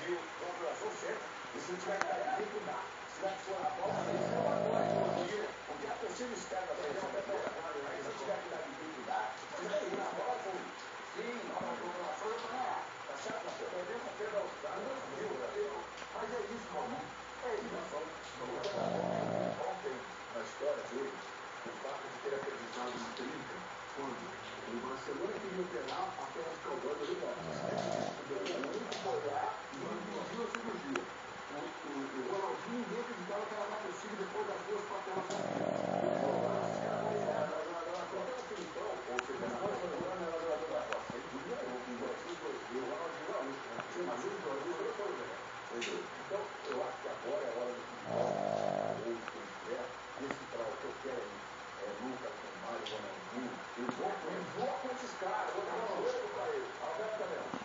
Brasil, população certa. E se não tiver cara, tem que dar. Se vai for a bola, isso é uma coisa hoje em dia. Porque a torcida externa vai ter uma trabalho, aí se tiver que dar de tem que dar, você vai ir na bola, sim, a população vai ganhar. Tá certo? Você vai ver com o Pedro Austrália, mas é isso, meu irmão. É isso. Ontem, na história dele, o fato de ter acreditado em 30, quando o Barcelona queria operar a perna de Cowboy do muito olhar e ele pediu a cirurgia. O Ronaldinho ninguém acreditava que era possível depois das duas patelas. Então, eu acho que agora é hora de esse trabalho que eu quero é Lucas, Romário, Ronaldinho. Eu vou com esses caras, eu vou dar um jogo para eles. Alberto Cabelo.